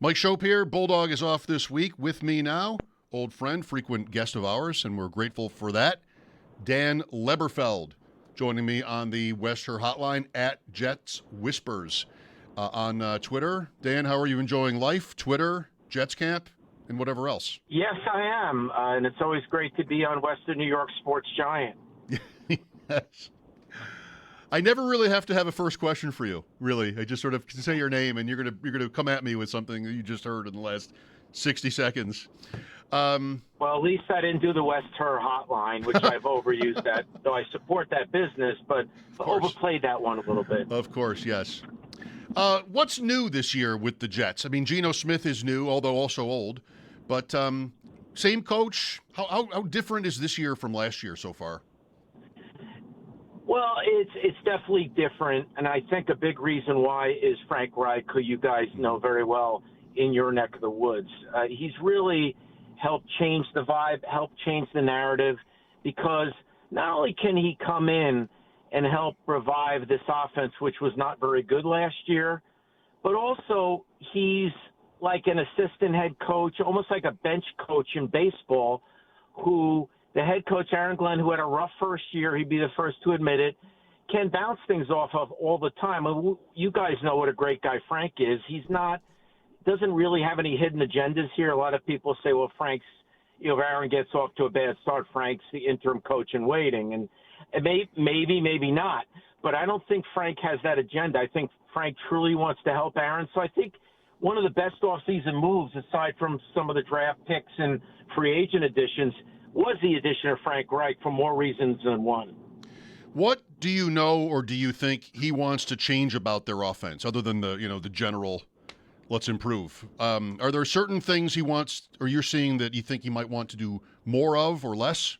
Mike Schopp here. Bulldog is off this week. With me now, old friend, frequent guest of ours, and we're grateful for that, Dan Leberfeld, joining me on the Wester Hotline at Jets Whispers on Twitter. Dan, how are you enjoying life, Twitter, Jets camp, and whatever else? Yes, I am, and it's always great to be on Western New York Sports Giant. Yes. I never really have to have a first question for you, really. I just sort of say your name, and you're gonna come at me with something that you just heard in the last 60 seconds. Well, at least I didn't do the West Her hotline, which I've overused that, though I support that business, but overplayed that one a little bit. Of course, yes. What's new this year with the Jets? I mean, Geno Smith is new, although also old, but same coach. How different is this year from last year so far? Well, it's definitely different, and I think a big reason why is Frank Reich, who you guys know very well in your neck of the woods. He's really helped change the vibe, helped change the narrative, because not only can he come in and help revive this offense, which was not very good last year, but also he's like an assistant head coach, almost like a bench coach in baseball, who the head coach, Aaron Glenn, who had a rough first year, he'd be the first to admit it, can bounce things off of all the time. You guys know what a great guy Frank is. Doesn't really have any hidden agendas here. A lot of people say, well, Frank's, if Aaron gets off to a bad start, Frank's the interim coach in waiting. And maybe not. But I don't think Frank has that agenda. I think Frank truly wants to help Aaron. So I think one of the best offseason moves, aside from some of the draft picks and free agent additions, was the addition of Frank Reich for more reasons than one. What do you know, or do you think he wants to change about their offense, other than the general, let's improve? Are there certain things he wants, or you're seeing that you think he might want to do more of or less?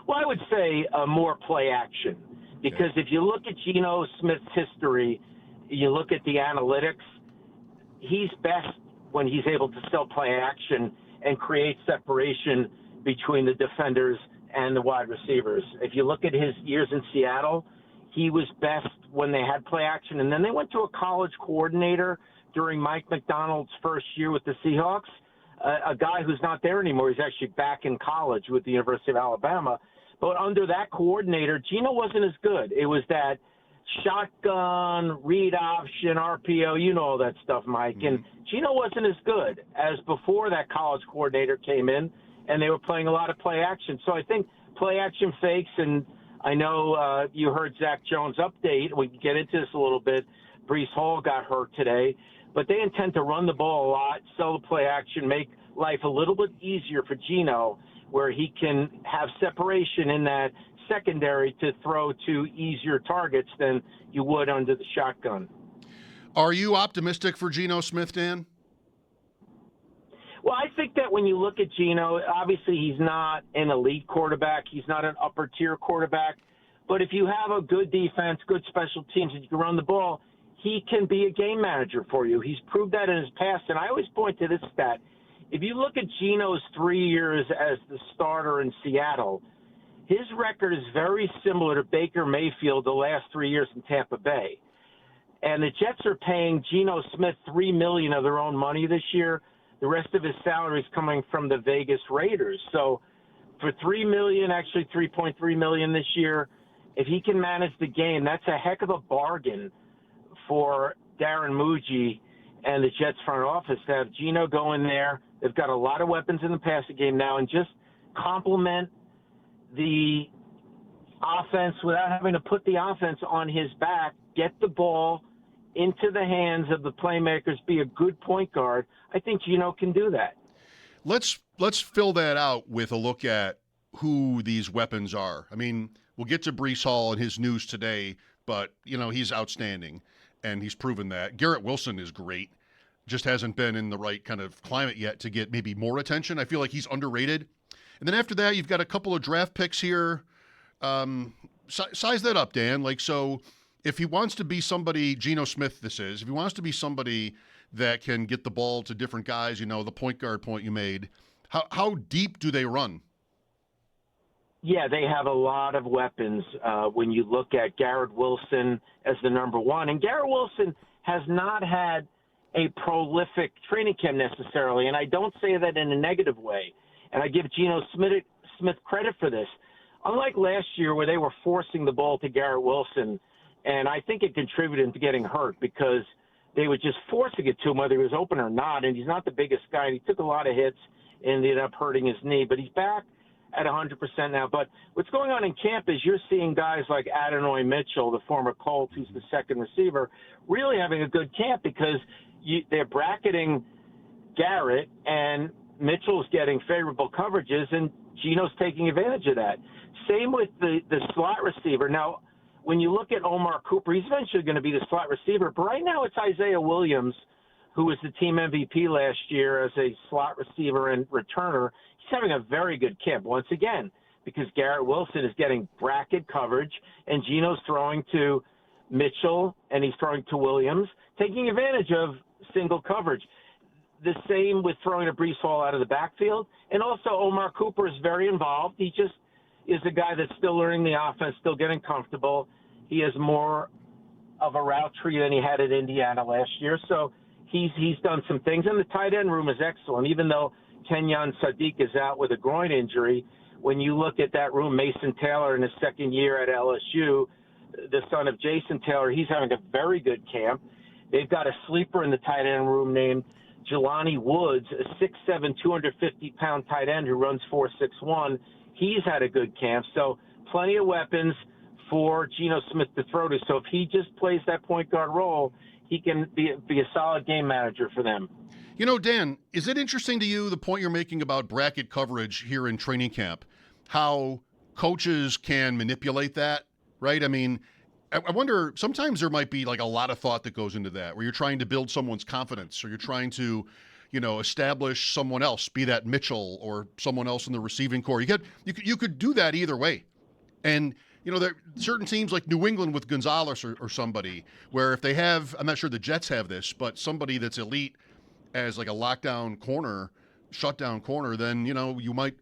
Well, I would say more play action, because if you look at Geno Smith's history, you look at the analytics, he's best when he's able to sell play action and create separation between the defenders and the wide receivers. If you look at his years in Seattle, he was best when they had play action. And then they went to a college coordinator during Mike McDonald's first year with the Seahawks, a guy who's not there anymore. He's actually back in college with the University of Alabama. But under that coordinator, Geno wasn't as good. It was that shotgun, read option, RPO, you know all that stuff, Mike. Mm-hmm. And Geno wasn't as good as before that college coordinator came in, and they were playing a lot of play action. So I think play action fakes, and I know you heard Zach Jones' update. We can get into this a little bit. Breece Hall got hurt today. But they intend to run the ball a lot, sell the play action, make life a little bit easier for Geno, where he can have separation in that secondary to throw to easier targets than you would under the shotgun. Are you optimistic for Geno Smith, Dan? Well, I think that when you look at Geno, obviously he's not an elite quarterback. He's not an upper-tier quarterback. But if you have a good defense, good special teams, and you can run the ball, he can be a game manager for you. He's proved that in his past. And I always point to this stat. If you look at Geno's 3 years as the starter in Seattle, his record is very similar to Baker Mayfield the last 3 years in Tampa Bay. And the Jets are paying Geno Smith $3 million of their own money this year. The rest of his salary is coming from the Vegas Raiders. So for $3 million, actually $3.3 million this year, if he can manage the game, that's a heck of a bargain for Darren Muji and the Jets front office to have Geno go in there. They've got a lot of weapons in the passing game now, and just complement the offense without having to put the offense on his back, get the ball into the hands of the playmakers, be a good point guard. I think Geno can do that. Let's fill that out with a look at who these weapons are. I mean, we'll get to Breece Hall and his news today, but, he's outstanding, and he's proven that. Garrett Wilson is great. Just hasn't been in the right kind of climate yet to get maybe more attention. I feel like he's underrated. And then after that, you've got a couple of draft picks here. Size that up, Dan. So if he wants to be somebody, Geno Smith this is, if he wants to be somebody that can get the ball to different guys, the point guard point you made, how deep do they run? Yeah, they have a lot of weapons when you look at Garrett Wilson as the number one. And Garrett Wilson has not had a prolific training camp necessarily, and I don't say that in a negative way. And I give Geno Smith credit for this. Unlike last year where they were forcing the ball to Garrett Wilson, and I think it contributed to getting hurt because they were just forcing it to him whether he was open or not, and he's not the biggest guy, and he took a lot of hits and ended up hurting his knee. But he's back at 100% now. But what's going on in camp is you're seeing guys like Adonai Mitchell, the former Colt, who's the second receiver, really having a good camp because they're bracketing Garrett, and Mitchell's getting favorable coverages, and Geno's taking advantage of that. Same with the slot receiver. Now, when you look at Omar Cooper, he's eventually going to be the slot receiver, but right now it's Isaiah Williams, who was the team MVP last year as a slot receiver and returner. He's having a very good camp once again because Garrett Wilson is getting bracket coverage, and Geno's throwing to Mitchell, and he's throwing to Williams, taking advantage of single coverage. The same with throwing a Breece Hall out of the backfield. And also Omar Cooper is very involved. He just is a guy that's still learning the offense, still getting comfortable. He has more of a route tree than he had at Indiana last year. So he's done some things. And the tight end room is excellent. Even though Kenyon Sadiq is out with a groin injury, when you look at that room, Mason Taylor in his second year at LSU, the son of Jason Taylor, he's having a very good camp. They've got a sleeper in the tight end room named Jelani Woods, a 6'7", 250-pound tight end who runs 4.61. He's had a good camp. So plenty of weapons for Geno Smith to throw to. So if he just plays that point guard role, he can be a solid game manager for them. You know, Dan, is it interesting to you, the point you're making about bracket coverage here in training camp, how coaches can manipulate that, right? I mean, I wonder, sometimes there might be like a lot of thought that goes into that, where you're trying to build someone's confidence, or you're trying to, establish someone else, be that Mitchell or someone else in the receiving core. You could do that either way. And, there are certain teams like New England with Gonzalez or somebody, where if they have, I'm not sure the Jets have this, but somebody that's elite as like a lockdown corner, shutdown corner, then, you might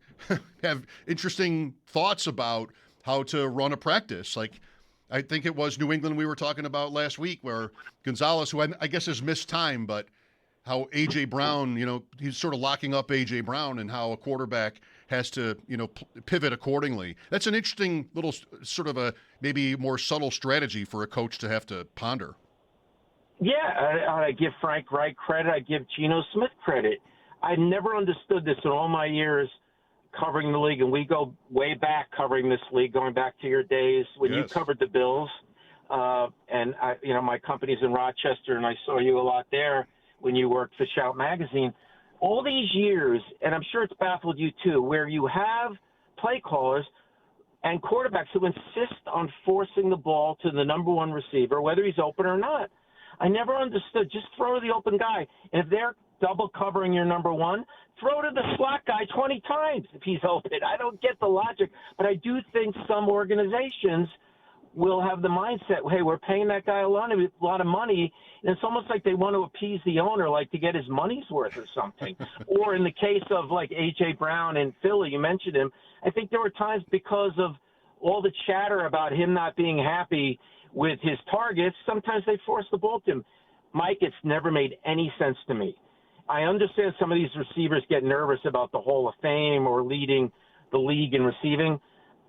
have interesting thoughts about how to run a practice. Like, I think it was New England we were talking about last week, where Gonzalez, who I guess has missed time, but how A.J. Brown, he's sort of locking up A.J. Brown, and how a quarterback has to, pivot accordingly. That's an interesting little sort of a maybe more subtle strategy for a coach to have to ponder. Yeah, I give Frank Reich credit. I give Geno Smith credit. I never understood this in all my years covering the league, and we go way back covering this league, going back to your days when you covered the Bills. And my company's in Rochester, and I saw you a lot there when you worked for Shout Magazine. All these years, and I'm sure it's baffled you too, where you have play callers and quarterbacks who insist on forcing the ball to the number one receiver, whether he's open or not. I never understood. Just throw to the open guy. And if they're double covering your number one, throw to the slot guy 20 times if he's open. I don't get the logic, but I do think some organizations will have the mindset, hey, we're paying that guy a lot of money, and it's almost like they want to appease the owner, like to get his money's worth or something. Or in the case of like A.J. Brown in Philly, you mentioned him, I think there were times because of all the chatter about him not being happy with his targets, sometimes they force the ball to him. Mike, it's never made any sense to me. I understand some of these receivers get nervous about the Hall of Fame or leading the league in receiving.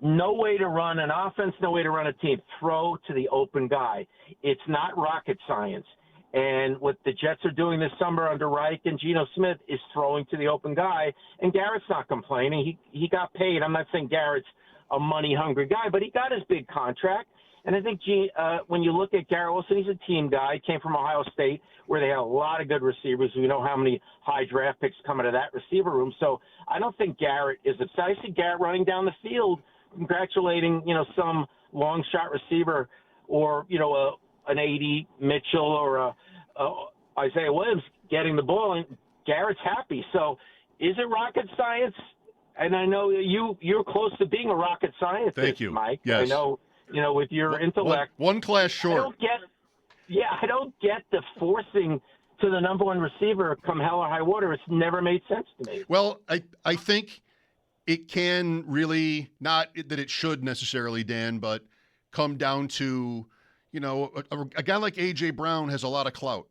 No way to run an offense, no way to run a team. Throw to the open guy. It's not rocket science. And what the Jets are doing this summer under Reich and Geno Smith is throwing to the open guy, and Garrett's not complaining. He got paid. I'm not saying Garrett's a money-hungry guy, but he got his big contract. And I think when you look at Garrett Wilson, he's a team guy. He came from Ohio State, where they had a lot of good receivers. We know how many high draft picks come out of that receiver room. So I don't think Garrett is upset. I see Garrett running down the field, congratulating, some long shot receiver, or, an 80 Mitchell or a Isaiah Williams getting the ball, and Garrett's happy. So is it rocket science? And I know you're close to being a rocket scientist. Thank you, Mike. Yes. I know, with your intellect. One class short. I don't get the forcing to the number one receiver come hell or high water. It's never made sense to me. Well, I think it can really, not that it should necessarily, Dan, but come down to, a guy like A.J. Brown has a lot of clout,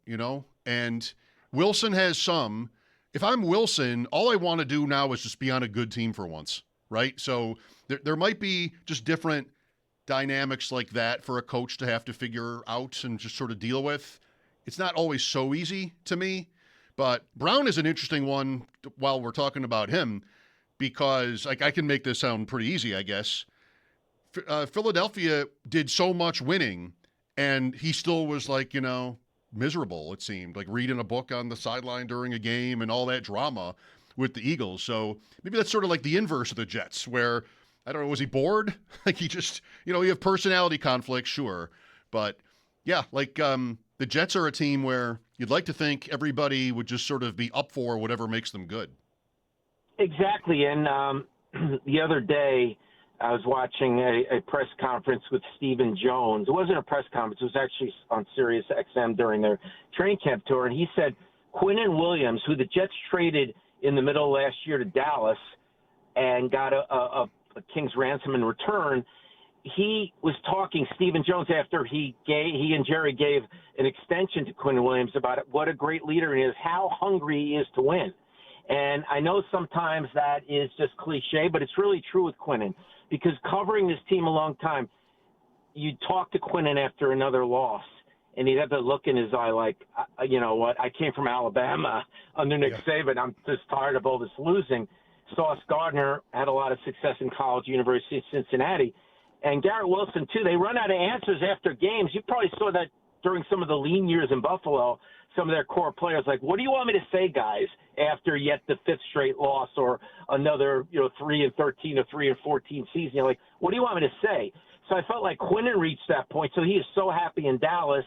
And Wilson has some. If I'm Wilson, all I want to do now is just be on a good team for once, right? So there might be just different dynamics like that for a coach to have to figure out and just sort of deal with. It's not always so easy to me, but Brown is an interesting one while we're talking about him because I can make this sound pretty easy, I guess. Philadelphia did so much winning, and he still was like, miserable, it seemed, like reading a book on the sideline during a game and all that drama with the Eagles. So maybe that's sort of like the inverse of the Jets, where, I don't know, was he bored? Like he just, you have personality conflicts, sure. But yeah, like the Jets are a team where you'd like to think everybody would just sort of be up for whatever makes them good. Exactly. And the other day, I was watching a press conference with Stephen Jones. It wasn't a press conference. It was actually on Sirius XM during their training camp tour. And he said Quinnen Williams, who the Jets traded in the middle of last year to Dallas and got a king's ransom in return, he was talking, Stephen Jones, after he and Jerry gave an extension to Quinnen Williams about what a great leader he is, how hungry he is to win. And I know sometimes that is just cliche, but it's really true with Quinnen. Because covering this team a long time, you'd talk to Quinnen after another loss, and he'd have that look in his eye like, you know what, I came from Alabama under Nick Saban. I'm just tired of all this losing. Sauce Gardner had a lot of success in college, University of Cincinnati. And Garrett Wilson, too, they run out of answers after games. You probably saw that during some of the lean years in Buffalo. Some of their core players like, what do you want me to say, guys, after yet the fifth straight loss or another, 3-13 or 3-14 season? You're like, what do you want me to say? So I felt like Quinnen reached that point. So he is so happy in Dallas,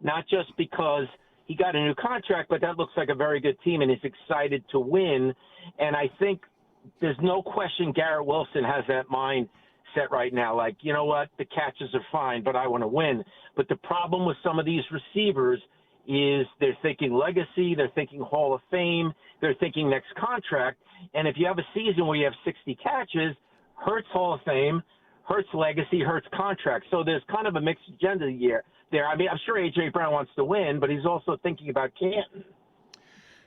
not just because he got a new contract, but that looks like a very good team and is excited to win. And I think there's no question Garrett Wilson has that mind set right now. Like, you know what, the catches are fine, but I want to win. But the problem with some of these receivers is they're thinking legacy, they're thinking Hall of Fame, they're thinking next contract. And if you have a season where you have 60 catches, hurts Hall of Fame, hurts legacy, hurts contract. So there's kind of a mixed agenda there. I mean, I'm sure A.J. Brown wants to win, but he's also thinking about Canton.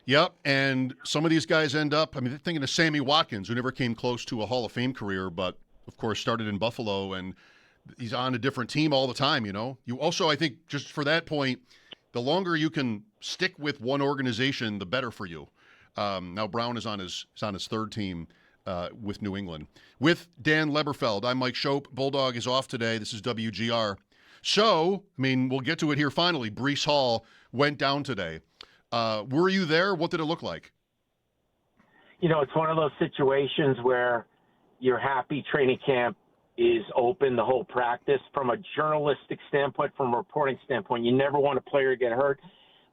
Yep, and some of these guys end up, thinking of Sammy Watkins, who never came close to a Hall of Fame career, but, of course, started in Buffalo, and he's on a different team all the time, You also, I think, just for that point, the longer you can stick with one organization, the better for you. Now Brown is on his third team with New England. With Dan Leberfeld, I'm Mike Schopp. Bulldog is off today. This is WGR. So, we'll get to it here finally. Breece Hall went down today. Were you there? What did it look like? It's one of those situations where you're happy training camp is open, the whole practice. From a journalistic standpoint, from a reporting standpoint, you never want a player to get hurt.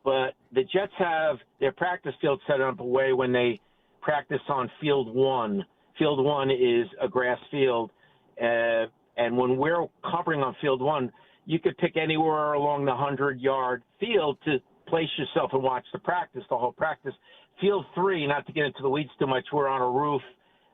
But the Jets have their practice field set up a way when they practice on field one. Field one is a grass field. And when we're covering on field one, you could pick anywhere along the 100-yard field to place yourself and watch the whole practice. Field three, not to get into the weeds too much, we're on a roof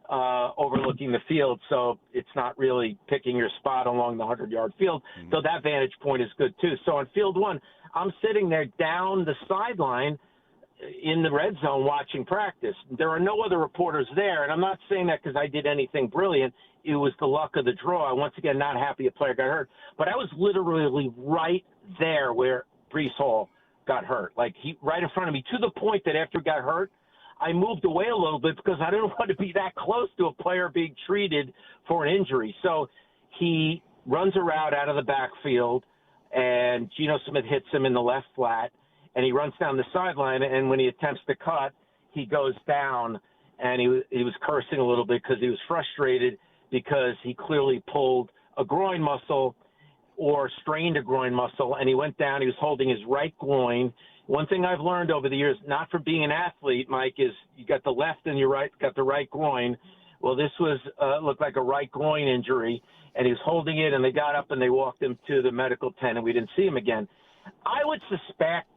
overlooking the field, so it's not really picking your spot along the 100-yard field, though that vantage point is good too. So on field one, I'm sitting there down the sideline in the red zone watching practice. There are no other reporters there, and I'm not saying that because I did anything brilliant. It was the luck of the draw. Once again, not happy a player got hurt, but I was literally right there where Breece Hall got hurt, like right in front of me, to the point that after he got hurt, I moved away a little bit because I didn't want to be that close to a player being treated for an injury. So he runs a route out of the backfield, and Geno Smith hits him in the left flat, and he runs down the sideline, and when he attempts to cut, he goes down, and he was cursing a little bit because he was frustrated because he clearly pulled a groin muscle or strained a groin muscle, and he went down. He was holding his right groin. One thing I've learned over the years, not from being an athlete, Mike, is you got the left and your right, got the right groin. Well, this was looked like a right groin injury, and he was holding it, and they got up and they walked him to the medical tent, and we didn't see him again. I would suspect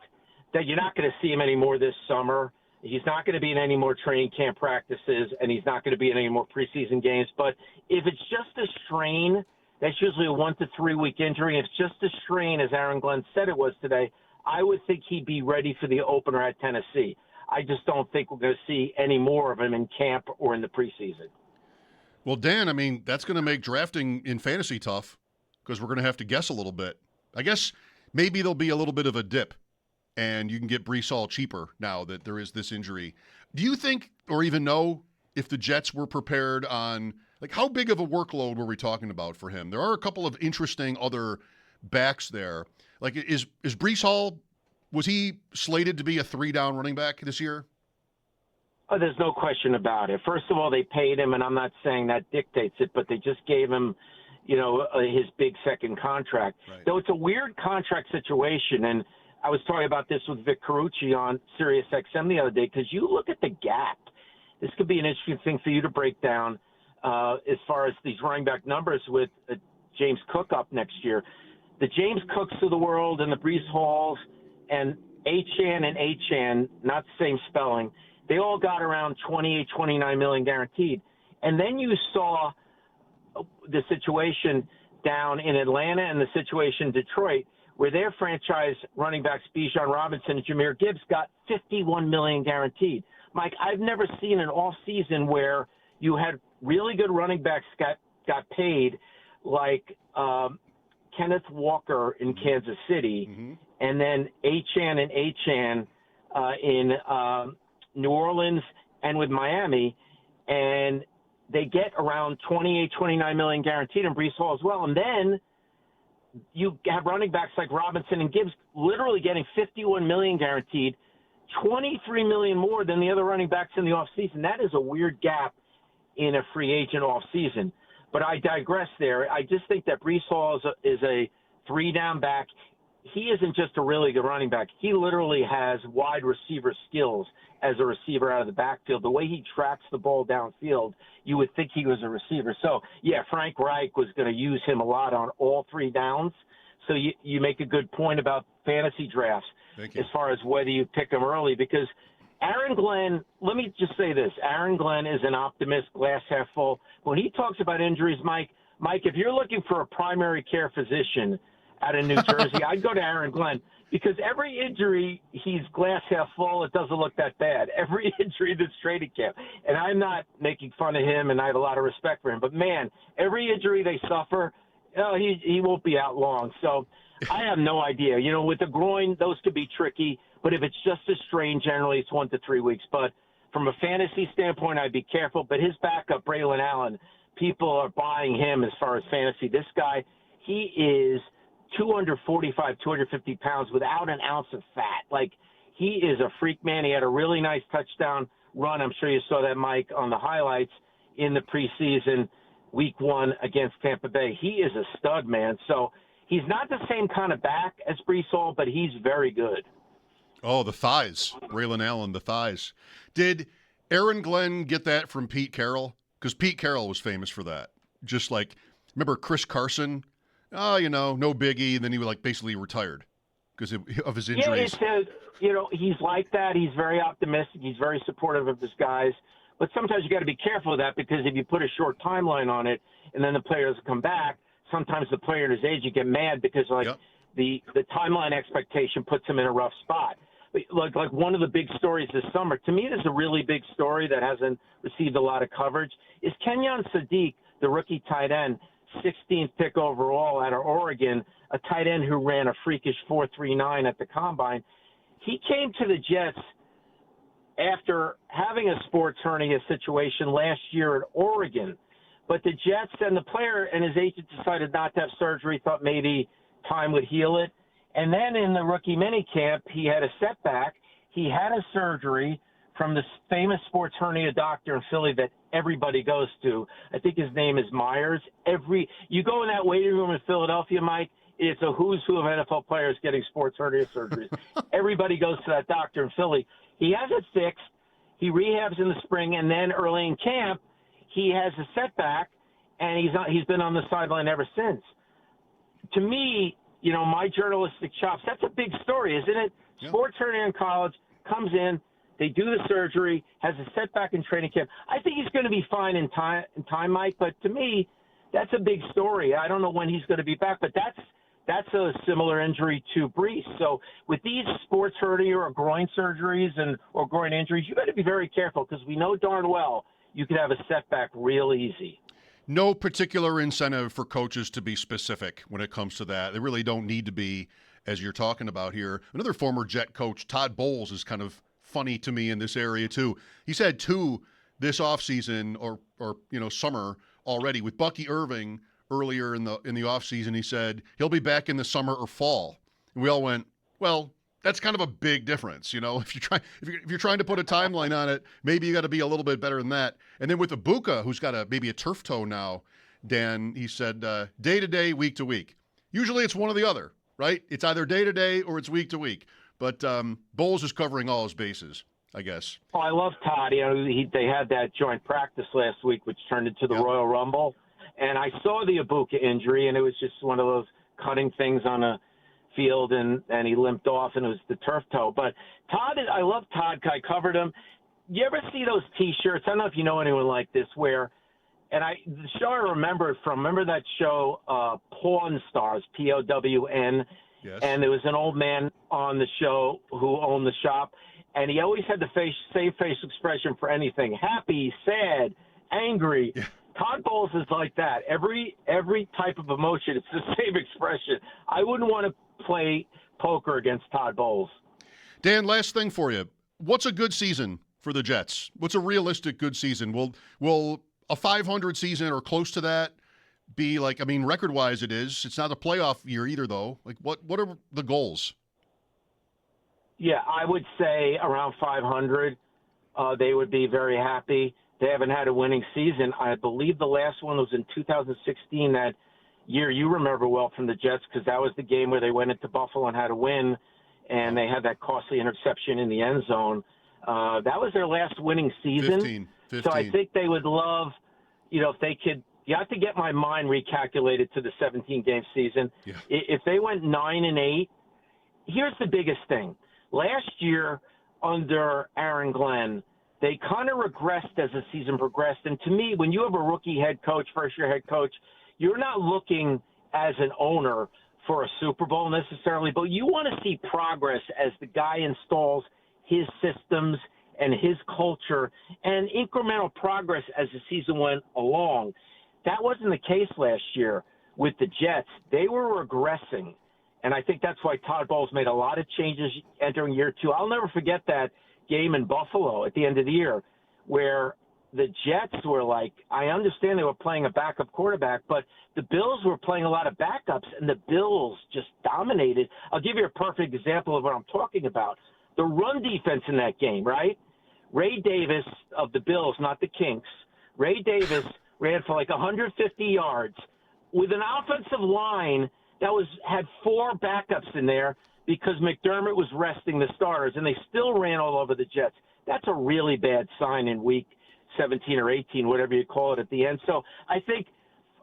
that you're not going to see him anymore this summer. He's not going to be in any more training camp practices, and he's not going to be in any more preseason games. But if it's just a strain, that's usually a 1 to 3 week injury. If it's just a strain, as Aaron Glenn said it was today, I would think he'd be ready for the opener at Tennessee. I just don't think we're going to see any more of him in camp or in the preseason. Well, Dan, I mean, that's going to make drafting in fantasy tough because we're going to have to guess a little bit. I guess maybe there'll be a little bit of a dip and you can get Breece Hall cheaper now that there is this injury. Do you think or even know if the Jets were prepared on, like, how big of a workload were we talking about for him? There are a couple of interesting other backs there. Like, is Breece Hall, was he slated to be a 3-down running back this year? Oh, there's no question about it. First of all, they paid him, and I'm not saying that dictates it, but they just gave him, his big second contract. Right. Though it's a weird contract situation, and I was talking about this with Vic Carucci on Sirius XM the other day, because you look at the gap. This could be an interesting thing for you to break down as far as these running back numbers with James Cook up next year. The James Cooks of the world and the Breece Halls and Achane and Achane, not the same spelling, they all got around 28, 29 million guaranteed. And then you saw the situation down in Atlanta and the situation in Detroit where their franchise running backs, Bijan Robinson and Jahmyr Gibbs, got 51 million guaranteed. Mike, I've never seen an off season where you had really good running backs got paid like Kenneth Walker in Kansas City, and then Achane and Achane in New Orleans and with Miami, and they get around 28, 29 million guaranteed in Breece Hall as well. And then you have running backs like Robinson and Gibbs literally getting 51 million guaranteed, 23 million more than the other running backs in the offseason. That is a weird gap in a free agent offseason. But I digress there. I just think that Breece Hall is a 3-down back. He isn't just a really good running back. He literally has wide receiver skills as a receiver out of the backfield. The way he tracks the ball downfield, you would think he was a receiver. So, yeah, Frank Reich was going to use him a lot on all 3 downs. So you make a good point about fantasy drafts as far as whether you pick him early, because Aaron Glenn, let me just say this. Aaron Glenn is an optimist, glass half full. When he talks about injuries, Mike, if you're looking for a primary care physician out of New Jersey, I'd go to Aaron Glenn, because every injury, he's glass half full. It doesn't look that bad. Every injury that's training camp. And I'm not making fun of him, and I have a lot of respect for him. But, man, every injury they suffer, he won't be out long. So I have no idea. With the groin, those could be tricky. But if it's just a strain, generally it's 1 to 3 weeks. But from a fantasy standpoint, I'd be careful. But his backup, Braylon Allen, people are buying him as far as fantasy. This guy, he is 245, 250 pounds without an ounce of fat. Like, he is a freak, man. He had a really nice touchdown run. I'm sure you saw that, Mike, on the highlights in the preseason, week 1 against Tampa Bay. He is a stud, man. So he's not the same kind of back as Breece Hall, but he's very good. Oh, the thighs. Braylon Allen, the thighs. Did Aaron Glenn get that from Pete Carroll? Because Pete Carroll was famous for that. Just like, remember Chris Carson? Oh, no biggie. And then he was basically retired because of his injuries. Yeah, he's like that. He's very optimistic. He's very supportive of his guys. But sometimes you got to be careful of that, because if you put a short timeline on it and then the player doesn't come back, sometimes the player at his age, you get mad because the timeline expectation puts him in a rough spot. Like one of the big stories this summer, to me, there's a really big story that hasn't received a lot of coverage, is Kenyon Sadiq, the rookie tight end, 16th pick overall out of Oregon, a tight end who ran a freakish 4.39 at the combine. He came to the Jets after having a sports hernia situation last year at Oregon. But the Jets and the player and his agent decided not to have surgery, thought maybe time would heal it. And then in the rookie minicamp, he had a setback. He had a surgery from this famous sports hernia doctor in Philly that everybody goes to. I think his name is Myers. You go in that waiting room in Philadelphia, Mike, it's a who's who of NFL players getting sports hernia surgeries. Everybody goes to that doctor in Philly. He has it fixed. He rehabs in the spring, and then early in camp, he has a setback, and he's been on the sideline ever since. To me, my journalistic chops, that's a big story, isn't it? Yep. Sports hernia in college, comes in, they do the surgery, has a setback in training camp. I think he's going to be fine in time, Mike, but to me, that's a big story. I don't know when he's going to be back, but that's a similar injury to Breece. So with these sports hurting you or groin surgeries or groin injuries, you got to be very careful because we know darn well you could have a setback real easy. No particular incentive for coaches to be specific when it comes to that. They really don't need to be, as you're talking about here. Another former Jet coach, Todd Bowles, is kind of funny to me in this area too. He's had two this offseason or summer already with Bucky Irving. Earlier in the offseason, he said he'll be back in the summer or fall. And we all went, well, that's kind of a big difference, If you're trying to put a timeline on it, maybe you got to be a little bit better than that. And then with Ibuka, who's got maybe a turf toe now, Dan, he said day to day, week to week. Usually it's one or the other, right? It's either day to day or it's week to week. But Bowles is covering all his bases, I guess. Oh, I love Todd. They had that joint practice last week, which turned into the Royal Rumble. And I saw the Ibuka injury, and it was just one of those cutting things on a field, and he limped off, and it was the turf toe. But I love Todd. I covered him. You ever see those T-shirts? I don't know if you know anyone like this, where, the show I remember that show, Pawn Stars, P-O-W-N, yes. And there was an old man on the show who owned the shop, and he always had the same facial expression for anything: happy, sad, angry. Yeah. Todd Bowles is like that. Every type of emotion, it's the same expression. I wouldn't want to play poker against Todd Bowles. Dan, last thing for you. What's a good season for the Jets? What's a realistic good season? Will a 500 season or close to that be record-wise it is. It's not a playoff year either, though. What are the goals? Yeah, I would say around 500. They would be very happy. They haven't had a winning season. I believe the last one was in 2016, that year you remember well from the Jets, because that was the game where they went into Buffalo and had a win, and they had that costly interception in the end zone. That was their last winning season. 15. So I think they would love, if they could. You have to get my mind recalculated to the 17-game season. Yeah. If they went 9-8, here's the biggest thing. Last year under Aaron Glenn, they kind of regressed as the season progressed. And to me, when you have a rookie head coach, first-year head coach, you're not looking as an owner for a Super Bowl necessarily, but you want to see progress as the guy installs his systems and his culture and incremental progress as the season went along. That wasn't the case last year with the Jets. They were regressing, and I think that's why Todd Bowles made a lot of changes entering year two. I'll never forget that game in Buffalo at the end of the year where the Jets were like, I understand they were playing a backup quarterback, but the Bills were playing a lot of backups, and the Bills just dominated. I'll give you a perfect example of what I'm talking about. The run defense in that game, right? Ray Davis of the Bills, not the Kinks. Ray Davis ran for 150 yards with an offensive line that had four backups in there because McDermott was resting the starters, and they still ran all over the Jets. That's a really bad sign in week 17 or 18, whatever you call it at the end. So I think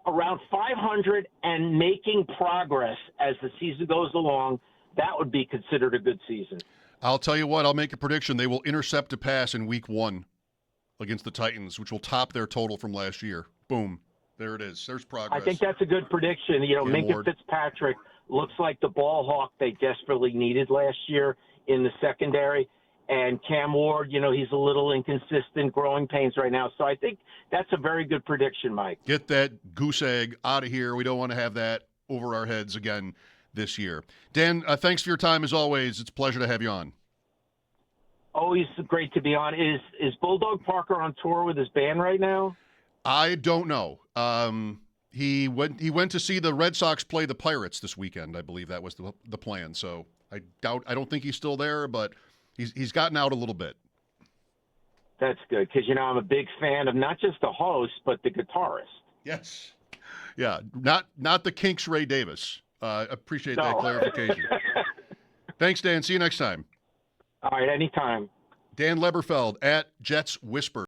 around 500 and making progress as the season goes along, that would be considered a good season. I'll tell you what, I'll make a prediction. They will intercept a pass in week 1 against the Titans, which will top their total from last year. Boom. There it is. There's progress. I think that's a good prediction. Minka Fitzpatrick looks like the ball hawk they desperately needed last year in the secondary. And Cam Ward, he's a little inconsistent, growing pains right now. So I think that's a very good prediction, Mike. Get that goose egg out of here. We don't want to have that over our heads again this year. Dan, thanks for your time as always. It's a pleasure to have you on. Always great to be on. Is Bulldog Parker on tour with his band right now? I don't know. He went to see the Red Sox play the Pirates this weekend. I believe that was the plan. So I don't think he's still there, but he's gotten out a little bit. That's good because I'm a big fan of not just the host but the guitarist. Yes. Yeah. Not the Kinks Ray Davis. Appreciate that clarification. Thanks, Dan. See you next time. All right, anytime. Dan Leberfeld at Jets Whisper.